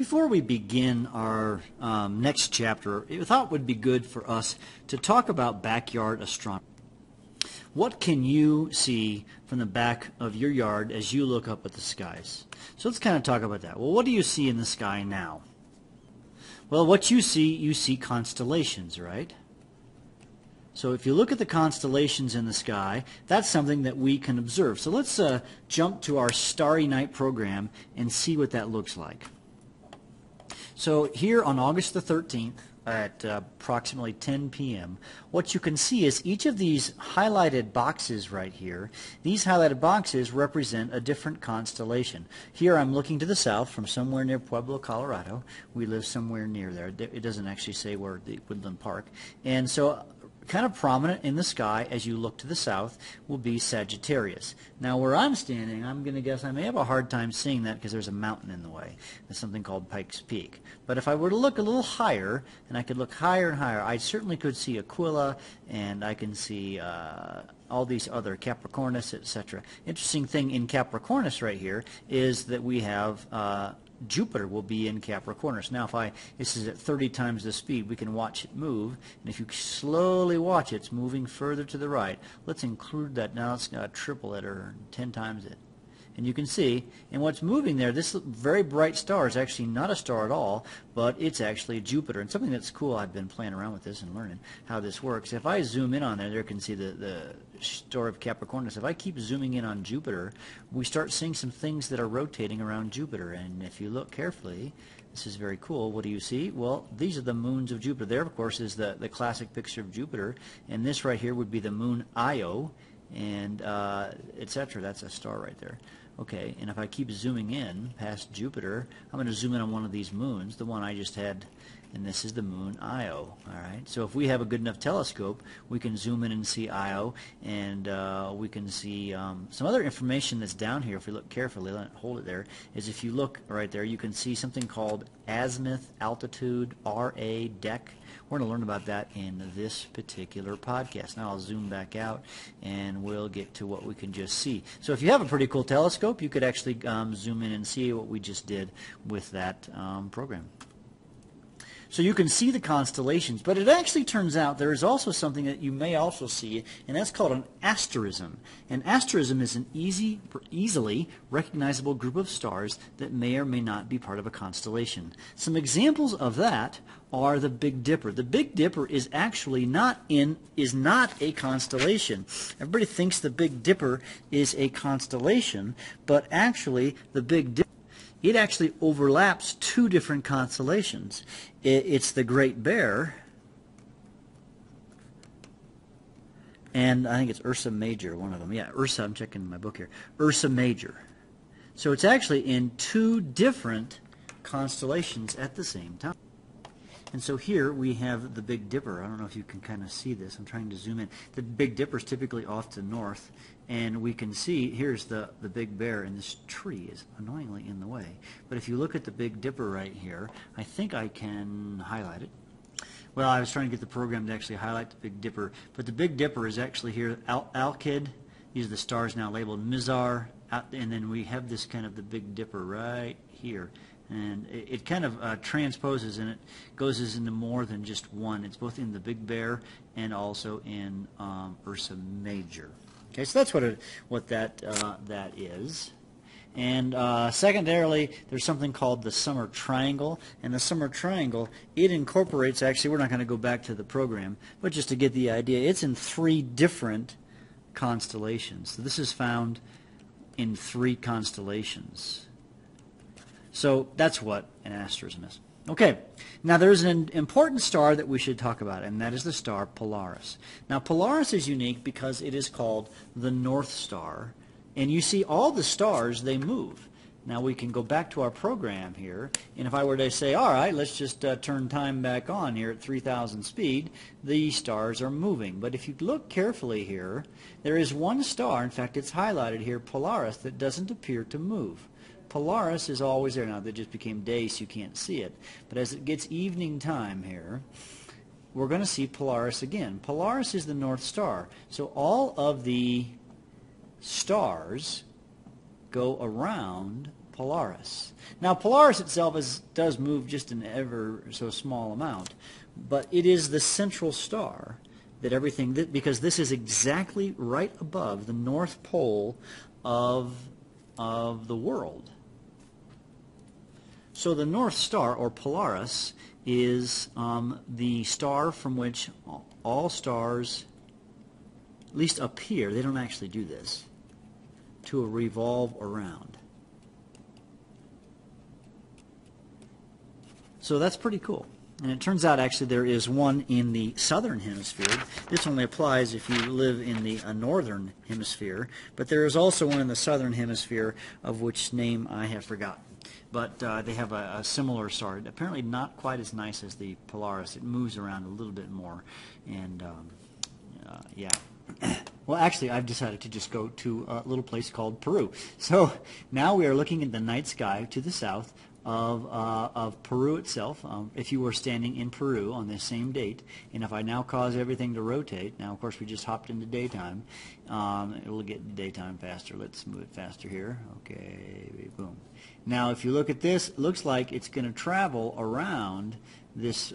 Before we begin our next chapter, I thought it would be good for us to talk about backyard astronomy. What can you see from the back of your yard as you look up at the skies? So let's kind of talk about that. Well, what do you see in the sky now? Well, what you see constellations, right? So if you look at the constellations in the sky, that's something that we can observe. So let's jump to our Starry Night program and see what that looks like. So here on August the 13th at approximately 10 p.m., what you can see is each of these highlighted boxes right here, these highlighted boxes represent a different constellation. Here I'm looking to the south from somewhere near Pueblo, Colorado. We live somewhere near there. It doesn't actually say where, the Woodland Park. And so kind of prominent in the sky as you look to the south will be Sagittarius. Now where I'm standing, I'm going to guess I may have a hard time seeing that because there's a mountain in the way. There's something called Pikes Peak. But if I were to look a little higher, and I could look higher and higher, I certainly could see Aquila, and I can see all these other Capricornus, etc. Interesting thing in Capricornus right here is that we have Jupiter will be in Capricornus. Now this is at 30 times the speed, we can watch it move, and if you slowly watch it, it's moving further to the right. Let's include that, now let's triple it or 10 times it. And you can see, and what's moving there, this very bright star is actually not a star at all, but it's actually Jupiter. And something that's cool, I've been playing around with this and learning how this works. If I zoom in on there you can see the star of Capricornus. If I keep zooming in on Jupiter, we start seeing some things that are rotating around Jupiter. And if you look carefully, this is very cool. What do you see? Well, these are the moons of Jupiter. There, of course, is the classic picture of Jupiter. And this right here would be the moon Io, and etc. That's a star right there. Okay, and if I keep zooming in past Jupiter, I'm going to zoom in on one of these moons, the one I just had, and this is the moon Io. All right, so if we have a good enough telescope, we can zoom in and see Io, and we can see some other information that's down here. If we look carefully, hold it there, is if you look right there, you can see something called azimuth, altitude, RA, DEC. We're going to learn about that in this particular podcast. Now I'll zoom back out and we'll get to what we can just see. So if you have a pretty cool telescope, you could actually zoom in and see what we just did with that program. So you can see the constellations, but it actually turns out there is also something that you may also see, and that's called an asterism. An asterism is an easily recognizable group of stars that may or may not be part of a constellation. Some examples of that are the Big Dipper. The Big Dipper is actually not a constellation. Everybody thinks the Big Dipper is a constellation, but actually the Big Dipper, it actually overlaps two different constellations. It's the Great Bear, and I think it's Ursa Major, one of them. Yeah, Ursa, I'm checking my book here. Ursa Major. So it's actually in two different constellations at the same time. And so here we have the Big Dipper. I don't know if you can kind of see this. I'm trying to zoom in. The Big Dipper is typically off to the north, and we can see here's the Big Bear, and this tree is annoyingly in the way. But if you look at the Big Dipper right here, I think I can highlight it. Well, I was trying to get the program to actually highlight the Big Dipper, but the Big Dipper is actually here. Alkid, these are the stars now labeled Mizar, and then we have this kind of the Big Dipper right here. And it kind of transposes, and it goes into more than just one. It's both in the Big Bear and also in Ursa Major. Okay, so that's what that is. And secondarily, there's something called the Summer Triangle. And the Summer Triangle, it incorporates, actually, we're not going to go back to the program, but just to get the idea, it's in three different constellations. So this is found in three constellations. So that's what an asterism is. Okay, now there's an important star that we should talk about, and that is the star Polaris. Now Polaris is unique because it is called the North Star, and you see all the stars, they move. Now we can go back to our program here, and if I were to say, all right, let's just turn time back on here at 3,000 speed, the stars are moving. But if you look carefully here, there is one star, in fact it's highlighted here, Polaris, that doesn't appear to move. Polaris is always there. Now, they just became day, so you can't see it. But as it gets evening time here, we're going to see Polaris again. Polaris is the North Star. So all of the stars go around Polaris. Now, Polaris itself does move just an ever so small amount, but it is the central star that everything, because this is exactly right above the North Pole of the world. So the North Star, or Polaris, is the star from which all stars, at least up here, they don't actually do this, to revolve around. So that's pretty cool. And it turns out actually there is one in the southern hemisphere. This only applies if you live in the northern hemisphere. But there is also one in the southern hemisphere, of which name I have forgotten. But they have a similar star. Apparently not quite as nice as the Polaris. It moves around a little bit more. And yeah. Well, actually, I've decided to just go to a little place called Peru. So now we are looking at the night sky to the south of Peru itself. If you were standing in Peru on this same date, and if I now cause everything to rotate, now of course we just hopped into daytime, it will get daytime faster. Let's move it faster here. Okay, boom. Now if you look at this, it looks like it's going to travel around this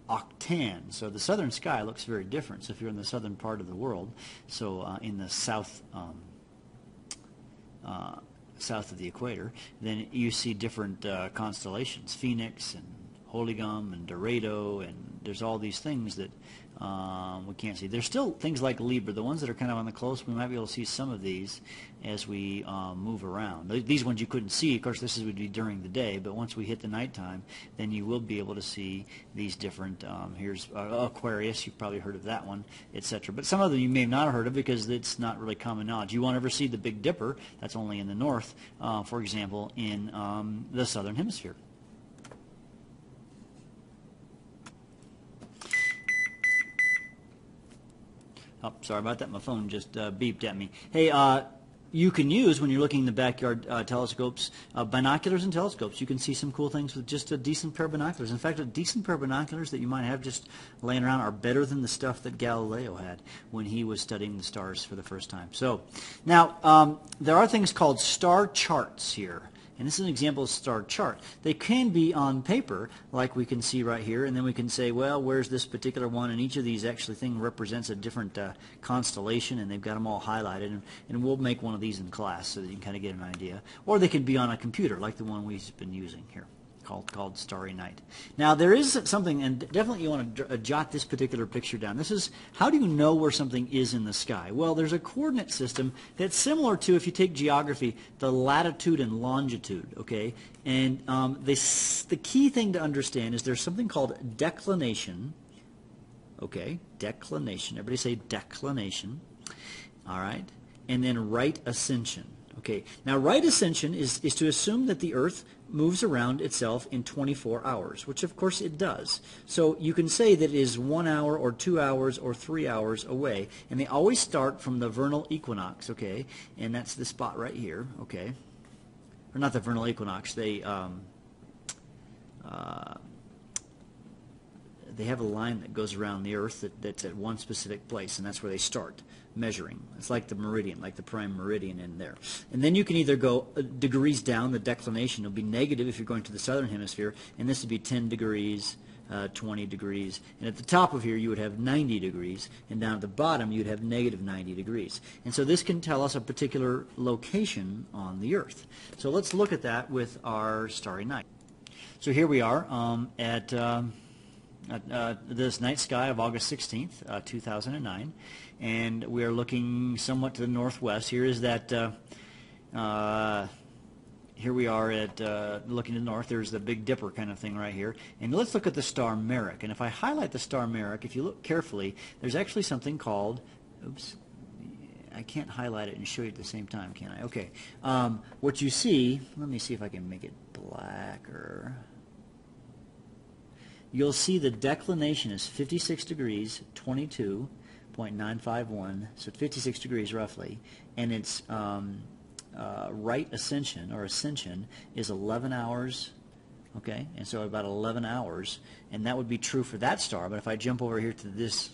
octane. So the southern sky looks very different. So if you're in the southern part of the world, so in the south south of the equator, then you see different constellations, Phoenix and Holy Gum and Dorado, and there's all these things that we can't see. There's still things like Libra, the ones that are kind of on the close. We might be able to see some of these as we move around. These ones you couldn't see. Of course, this would be during the day, but once we hit the nighttime, then you will be able to see these different, here's Aquarius, you've probably heard of that one, etc. But some of them you may have not heard of because it's not really common knowledge. You won't ever see the Big Dipper, that's only in the north, for example, in the southern hemisphere. Oh, sorry about that. My phone just beeped at me. Hey, you can use, when you're looking in the backyard telescopes, binoculars and telescopes. You can see some cool things with just a decent pair of binoculars. In fact, a decent pair of binoculars that you might have just laying around are better than the stuff that Galileo had when he was studying the stars for the first time. So, now, there are things called star charts here. And this is an example of star chart. They can be on paper, like we can see right here, and then we can say, well, where's this particular one? And each of these actually thing represents a different constellation, and they've got them all highlighted. And we'll make one of these in class so that you can kind of get an idea. Or they could be on a computer, like the one we've been using here, called Starry Night. Now, there is something, and definitely you want to jot this particular picture down. This is, how do you know where something is in the sky? Well, there's a coordinate system that's similar to, if you take geography, the latitude and longitude, okay? And the key thing to understand is there's something called declination, okay? Declination. Everybody say declination, all right? And then right ascension. Okay, now right ascension is to assume that the Earth moves around itself in 24 hours, which of course it does. So you can say that it is 1 hour or 2 hours or 3 hours away, and they always start from the vernal equinox, okay, and that's the spot right here, okay, or not the vernal equinox, they have a line that goes around the Earth that's at one specific place, and that's where they start measuring. It's like the meridian, like the prime meridian in there. And then you can either go degrees down, the declination will be negative if you're going to the southern hemisphere, and this would be 10 degrees, 20 degrees. And at the top of here you would have 90 degrees, and down at the bottom you'd have negative 90 degrees. And so this can tell us a particular location on the Earth. So let's look at that with our starry night. So here we are at this night sky of August 16th, 2009, and we are looking somewhat to the northwest. Here is that, here we are at looking to the north. There's the Big Dipper kind of thing right here. And let's look at the star Merak. And if I highlight the star Merak, if you look carefully, there's actually something called, oops, I can't highlight it and show you at the same time, can I? Okay. What you see, let me see if I can make it blacker. You'll see the declination is 56 degrees, 22.951, so 56 degrees roughly, and its right ascension, or ascension, is 11 hours, okay, and so about 11 hours, and that would be true for that star. But if I jump over here to this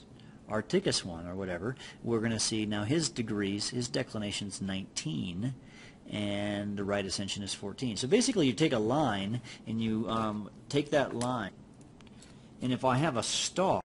Arcticus one, or whatever, we're going to see now his degrees, his declination's 19, and right ascension is 14. So basically you take a line and you take that line, and if I have a star